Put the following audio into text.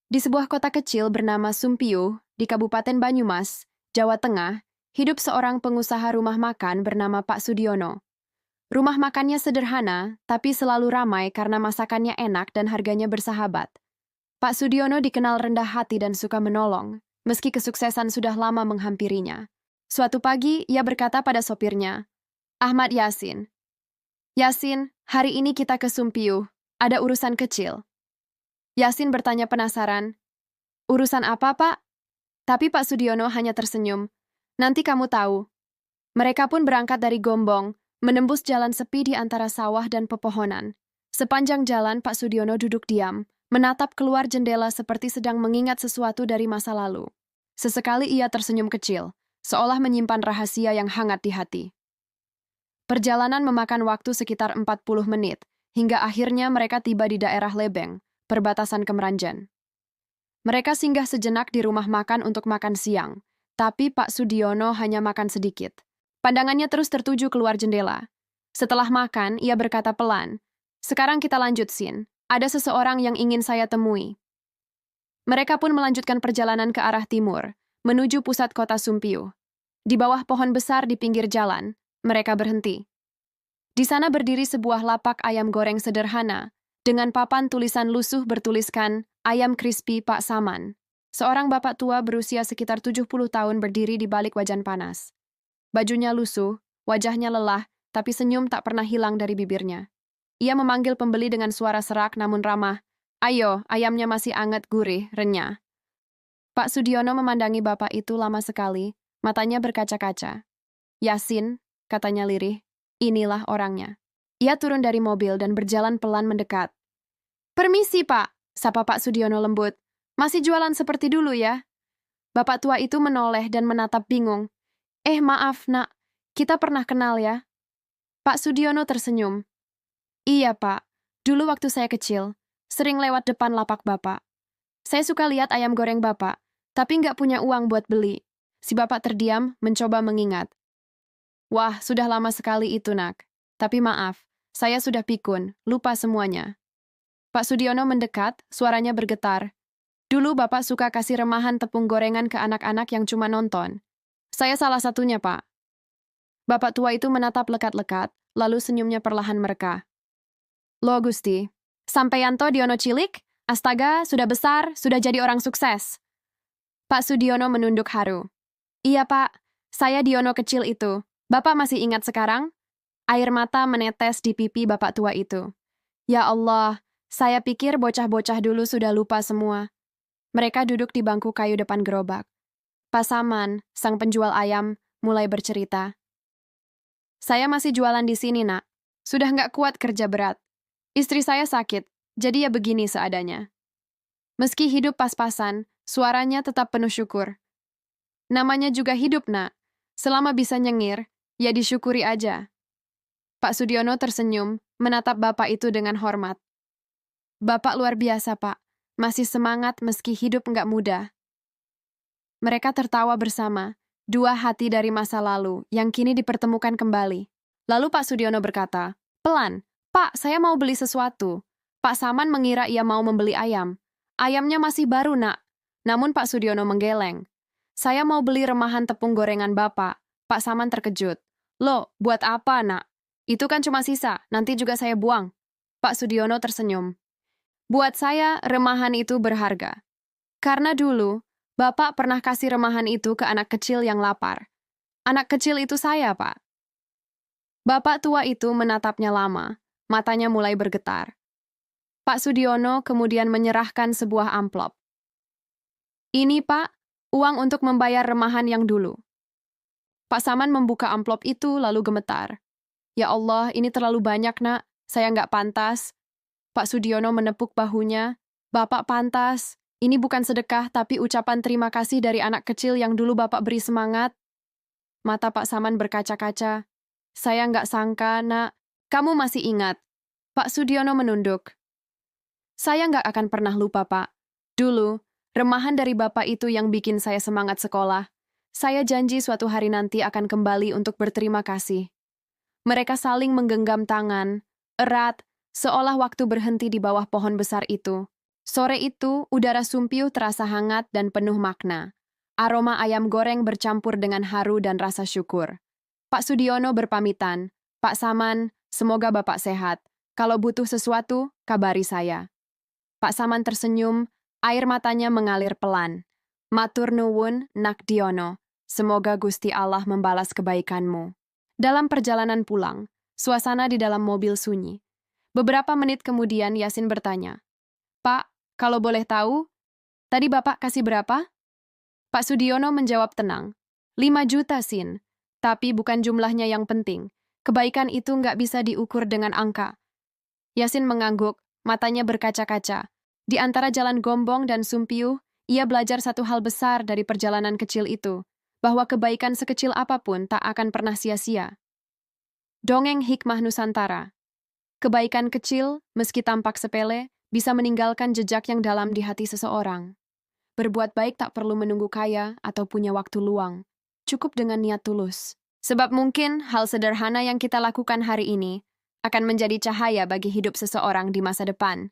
Di sebuah kota kecil bernama Sumpiuh, di Kabupaten Banyumas, Jawa Tengah, hidup seorang pengusaha rumah makan bernama Pak Sudiono. Rumah makannya sederhana, tapi selalu ramai karena masakannya enak dan harganya bersahabat. Pak Sudiono dikenal rendah hati dan suka menolong, meski kesuksesan sudah lama menghampirinya. Suatu pagi, ia berkata pada sopirnya, "Ahmad Yasin, Yasin, hari ini kita ke Sumpiuh, ada urusan kecil." Yasin bertanya penasaran, "Urusan apa, Pak?" Tapi Pak Sudiono hanya tersenyum. "Nanti kamu tahu." Mereka pun berangkat dari Gombong, menembus jalan sepi di antara sawah dan pepohonan. Sepanjang jalan, Pak Sudiono duduk diam, menatap keluar jendela seperti sedang mengingat sesuatu dari masa lalu. Sesekali ia tersenyum kecil, seolah menyimpan rahasia yang hangat di hati. Perjalanan memakan waktu sekitar 40 menit, hingga akhirnya mereka tiba di daerah Lebeng, perbatasan Kemeranjen. Mereka singgah sejenak di rumah makan untuk makan siang, tapi Pak Sudiono hanya makan sedikit. Pandangannya terus tertuju keluar jendela. Setelah makan, ia berkata pelan, "Sekarang kita lanjut, Sin. Ada seseorang yang ingin saya temui." Mereka pun melanjutkan perjalanan ke arah timur, menuju pusat kota Sumpiuh. Di bawah pohon besar di pinggir jalan, mereka berhenti. Di sana berdiri sebuah lapak ayam goreng sederhana, dengan papan tulisan lusuh bertuliskan "Ayam Crispy Pak Saman." Seorang bapak tua berusia sekitar 70 tahun berdiri di balik wajan panas. Bajunya lusuh, wajahnya lelah, tapi senyum tak pernah hilang dari bibirnya. Ia memanggil pembeli dengan suara serak namun ramah. "Ayo, ayamnya masih anget, gurih, renyah." Pak Sudiono memandangi bapak itu lama sekali, matanya berkaca-kaca. "Yasin," katanya lirih, "inilah orangnya." Ia turun dari mobil dan berjalan pelan mendekat. "Permisi, Pak," sapa Pak Sudiono lembut. "Masih jualan seperti dulu ya?" Bapak tua itu menoleh dan menatap bingung. Maaf, Nak. Kita pernah kenal ya?" Pak Sudiono tersenyum. "Iya, Pak. Dulu waktu saya kecil, sering lewat depan lapak Bapak. Saya suka lihat ayam goreng Bapak, tapi nggak punya uang buat beli." Si Bapak terdiam, mencoba mengingat. "Wah, sudah lama sekali itu, Nak. Tapi maaf, saya sudah pikun, lupa semuanya." Pak Sudiono mendekat, suaranya bergetar. "Dulu Bapak suka kasih remahan tepung gorengan ke anak-anak yang cuma nonton. Saya salah satunya, Pak." Bapak tua itu menatap lekat-lekat, lalu senyumnya perlahan mereka. "Lo Gusti, sampai Yanto Diono cilik? Astaga, sudah besar, sudah jadi orang sukses." Pak Sudiono menunduk haru. "Iya, Pak. Saya Diono kecil itu. Bapak masih ingat sekarang?" Air mata menetes di pipi bapak tua itu. "Ya Allah, saya pikir bocah-bocah dulu sudah lupa semua." Mereka duduk di bangku kayu depan gerobak. Pak Saman, sang penjual ayam, mulai bercerita. "Saya masih jualan di sini, Nak. Sudah nggak kuat kerja berat. Istri saya sakit, jadi ya begini seadanya." Meski hidup pas-pasan, suaranya tetap penuh syukur. "Namanya juga hidup, Nak. Selama bisa nyengir, ya disyukuri aja." Pak Sudiono tersenyum, menatap bapak itu dengan hormat. "Bapak luar biasa, Pak. Masih semangat meski hidup nggak mudah." Mereka tertawa bersama, dua hati dari masa lalu yang kini dipertemukan kembali. Lalu Pak Sudiono berkata, "Pelan, Pak, saya mau beli sesuatu." Pak Saman mengira ia mau membeli ayam. "Ayamnya masih baru, Nak." Namun Pak Sudiono menggeleng. "Saya mau beli remahan tepung gorengan Bapak." Pak Saman terkejut. "Loh, buat apa, Nak? Itu kan cuma sisa, nanti juga saya buang." Pak Sudiono tersenyum. "Buat saya, remahan itu berharga. Karena dulu, Bapak pernah kasih remahan itu ke anak kecil yang lapar. Anak kecil itu saya, Pak." Bapak tua itu menatapnya lama, matanya mulai bergetar. Pak Sudiono kemudian menyerahkan sebuah amplop. "Ini, Pak, uang untuk membayar remahan yang dulu." Pak Saman membuka amplop itu lalu gemetar. "Ya Allah, ini terlalu banyak, Nak. Saya nggak pantas." Pak Sudiono menepuk bahunya. "Bapak pantas. Ini bukan sedekah, tapi ucapan terima kasih dari anak kecil yang dulu Bapak beri semangat." Mata Pak Saman berkaca-kaca. "Saya nggak sangka, Nak. Kamu masih ingat." Pak Sudiono menunduk. "Saya nggak akan pernah lupa, Pak. Dulu, remahan dari Bapak itu yang bikin saya semangat sekolah. Saya janji suatu hari nanti akan kembali untuk berterima kasih." Mereka saling menggenggam tangan, erat, seolah waktu berhenti di bawah pohon besar itu. Sore itu, udara Sumpiuh terasa hangat dan penuh makna. Aroma ayam goreng bercampur dengan haru dan rasa syukur. Pak Sudiono berpamitan, Pak Saman, semoga Bapak sehat. Kalau butuh sesuatu, kabari saya. Pak Saman tersenyum, air matanya mengalir pelan. Matur nuwun, Nak Diono. Semoga Gusti Allah membalas kebaikanmu. Dalam perjalanan pulang, suasana di dalam mobil sunyi. Beberapa menit kemudian Yasin bertanya, Pak, kalau boleh tahu, tadi Bapak kasih berapa? Pak Sudiono menjawab tenang, 5 juta, Sin. Tapi bukan jumlahnya yang penting. Kebaikan itu nggak bisa diukur dengan angka. Yasin mengangguk, matanya berkaca-kaca. Di antara jalan Gombong dan Sumpiuh, ia belajar satu hal besar dari perjalanan kecil itu, bahwa kebaikan sekecil apapun tak akan pernah sia-sia. Dongeng Hikmah Nusantara. Kebaikan kecil, meski tampak sepele, bisa meninggalkan jejak yang dalam di hati seseorang. Berbuat baik tak perlu menunggu kaya atau punya waktu luang. Cukup dengan niat tulus. Sebab mungkin hal sederhana yang kita lakukan hari ini akan menjadi cahaya bagi hidup seseorang di masa depan.